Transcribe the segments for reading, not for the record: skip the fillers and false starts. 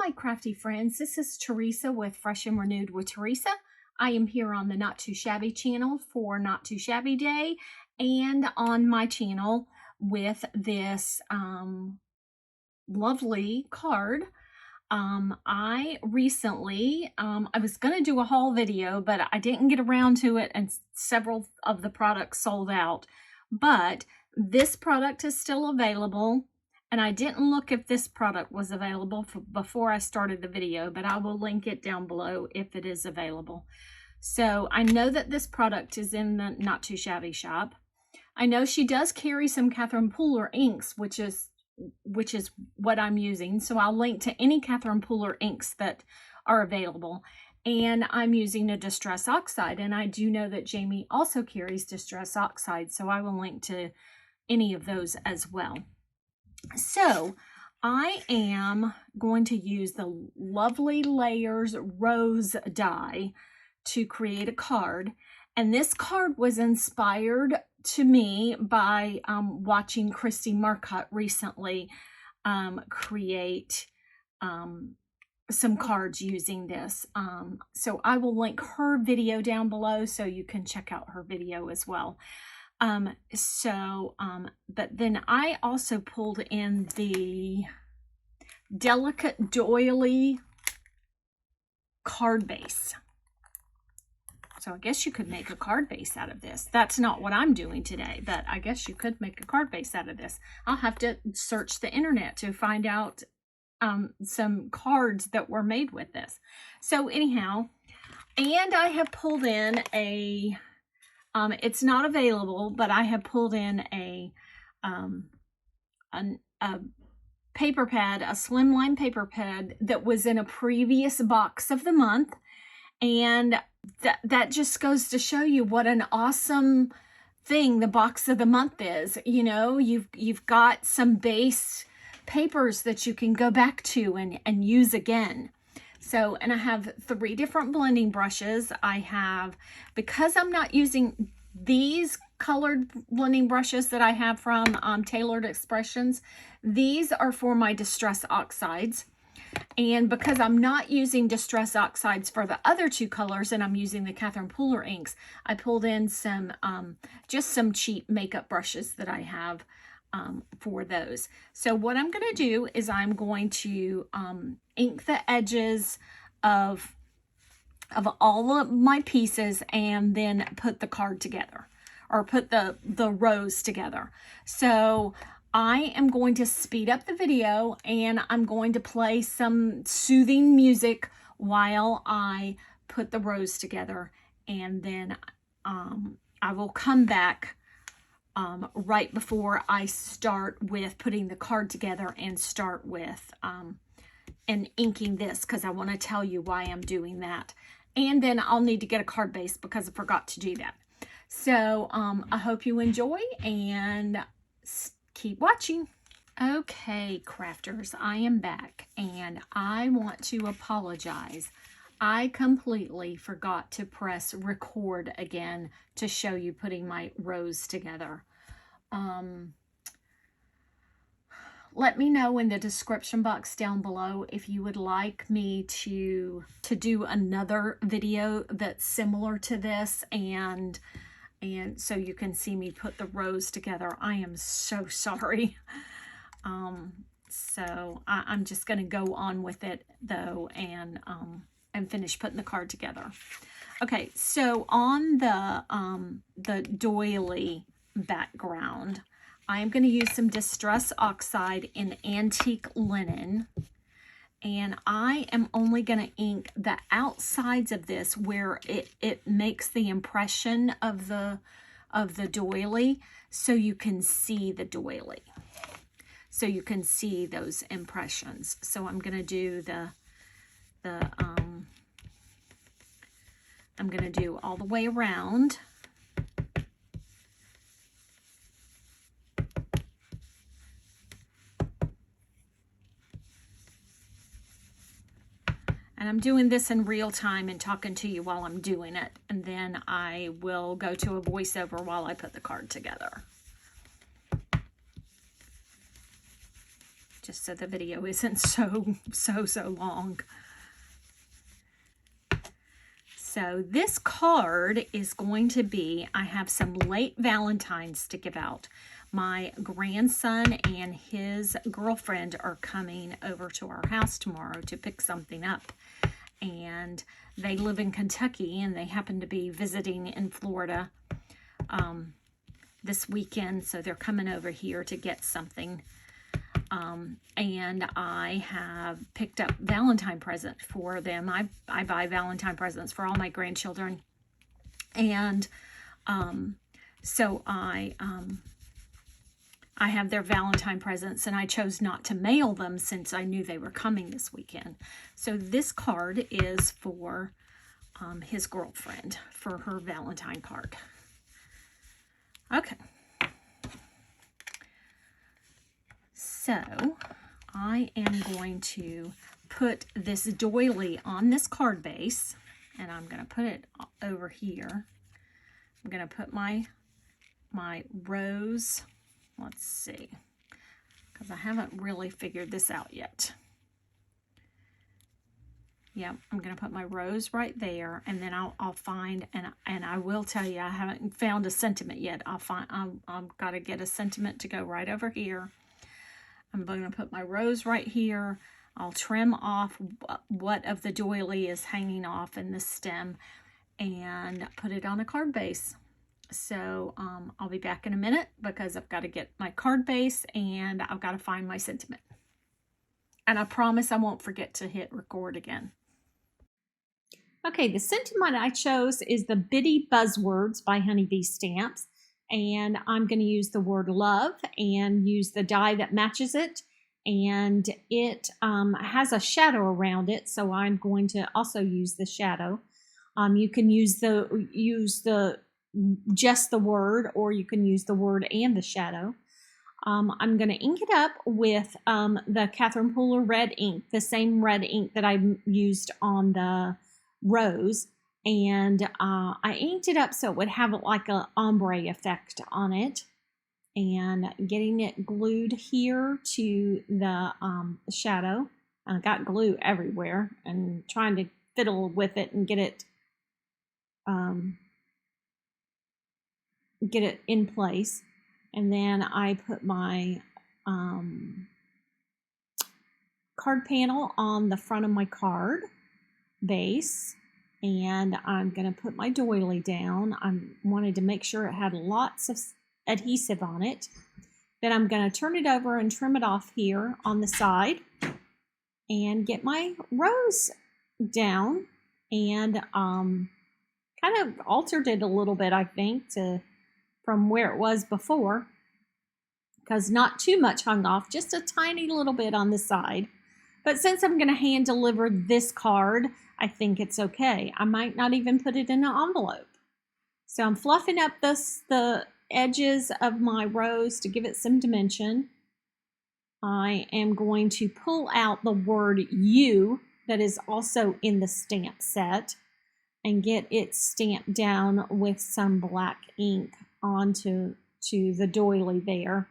my crafty friends, this is Teresa with Fresh and Renewed with Teresa. I am here on the Not Too Shabby channel for Not Too Shabby Day, and on my channel with this lovely card. I recently, I was going to do a haul video, but I didn't get around to it, and several of the products sold out. But this product is still available. And I didn't look if this product was available before I started the video, but I will link it down below if it is available. So I know that this product is in the Not Too Shabby shop. I know she does carry some Catherine Pooler inks, which is what I'm using. So I'll link to any Catherine Pooler inks that are available. And I'm using a Distress Oxide, and I do know that Jamie also carries Distress Oxide, so I will link to any of those as well. So I am going to use the Lovely Layers Rose die to create a card. And this card was inspired to me by watching Christy Marcotte recently create some cards using this. So I will link her video down below so you can check out her video as well. But then I also pulled in the Delicate Doily card base. So I guess you could make a card base out of this. That's not what I'm doing today, but I guess you could make a card base out of this. I'll have to search the internet to find out some cards that were made with this. So anyhow, and I have pulled in a it's not available, but I have pulled in a paper pad, a slimline paper pad that was in a previous box of the month. And that just goes to show you what an awesome thing the box of the month is. You know, you've got some base papers that you can go back to and use again. So, and I have 3 different blending brushes. I have, because I'm not using these colored blending brushes that I have from Tailored Expressions, these are for my Distress Oxides. And because I'm not using Distress Oxides for the other 2 colors, and I'm using the Catherine Pooler inks, I pulled in some, just some cheap makeup brushes that I have for those. So what I'm going to do is I'm going to ink the edges of all of my pieces and then put the card together, or put the rows together. So I am going to speed up the video, and I'm going to play some soothing music while I put the rows together, and then I will come back right before I start with putting the card together and start with and inking this, because I want to tell you why I'm doing that. And then I'll need to get a card base because I forgot to do that. So I hope you enjoy and keep watching. Okay, crafters, I am back, and I want to apologize. I completely forgot to press record again to show you putting my rows together. Let me know in the description box down below if you would like me to do another video that's similar to this, and so you can see me put the rows together. I am so sorry. So I'm just going to go on with it though, and finish putting the card together. Okay, so on the doily background, I am going to use some Distress Oxide in Antique Linen, and I am only going to ink the outsides of this where it makes the impression of the doily, so you can see the doily, so you can see those impressions. So I'm going to do I'm going to do all the way around. And I'm doing this in real time and talking to you while I'm doing it. And then I will go to a voiceover while I put the card together. just so the video isn't so long. So this card is going to be, I have some late Valentines to give out. My grandson and his girlfriend are coming over to our house tomorrow to pick something up. And they live in Kentucky, and they happen to be visiting in Florida this weekend. So they're coming over here to get something. And I have picked up Valentine present for them. I buy Valentine presents for all my grandchildren. And so I have their Valentine presents, and I chose not to mail them since I knew they were coming this weekend. So this card is for his girlfriend, for her Valentine card. Okay. So I am going to put this doily on this card base, and I'm going to put it over here. I'm going to put my rose, let's see, because I haven't really figured this out yet. Yeah, I'm going to put my rose right there, and then I'll find, and I will tell you, I haven't found a sentiment yet. I've got to get a sentiment to go right over here. I'm going to put my rose right here. I'll trim off what of the doily is hanging off in the stem and put it on a card base. So I'll be back in a minute because I've got to get my card base and I've got to find my sentiment. And I promise I won't forget to hit record again. Okay, the sentiment I chose is the Bitty Buzzwords by Honeybee Stamps. And I'm going to use the word love and use the die that matches it. And it has a shadow around it, so I'm going to also use the shadow. You can use just the word, or you can use the word and the shadow. I'm going to ink it up with the Catherine Pooler red ink, the same red ink that I used on the rose. And I inked it up so it would have like an ombre effect on it. And getting it glued here to the shadow. I got glue everywhere and trying to fiddle with it and get it in place. And then I put my card panel on the front of my card base. And I'm going to put my doily down. I wanted to make sure it had lots of adhesive on it. Then I'm going to turn it over and trim it off here on the side and get my rose down, and kind of altered it a little bit, I think, from where it was before, because not too much hung off, just a tiny little bit on the side. But since I'm going to hand deliver this card, I think it's okay. I might not even put it in an envelope. So I'm fluffing up the edges of my rose to give it some dimension. I am going to pull out the word you that is also in the stamp set and get it stamped down with some black ink onto the doily there,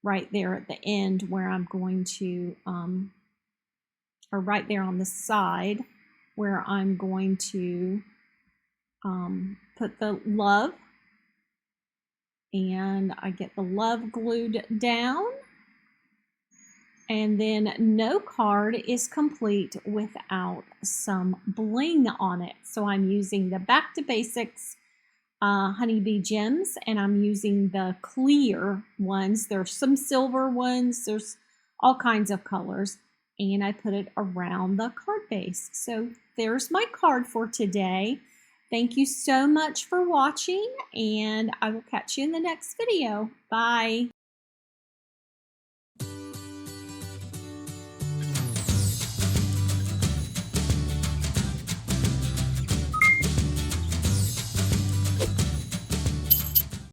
right there at the end where I'm going to, or right there on the side where I'm going to put the love. And I get the love glued down. And then no card is complete without some bling on it. So I'm using the Back to Basics Honeybee Gems, and I'm using the clear ones. There's some silver ones. There's all kinds of colors. And I put it around the card base. So there's my card for today. Thank you so much for watching, and I will catch you in the next video. Bye.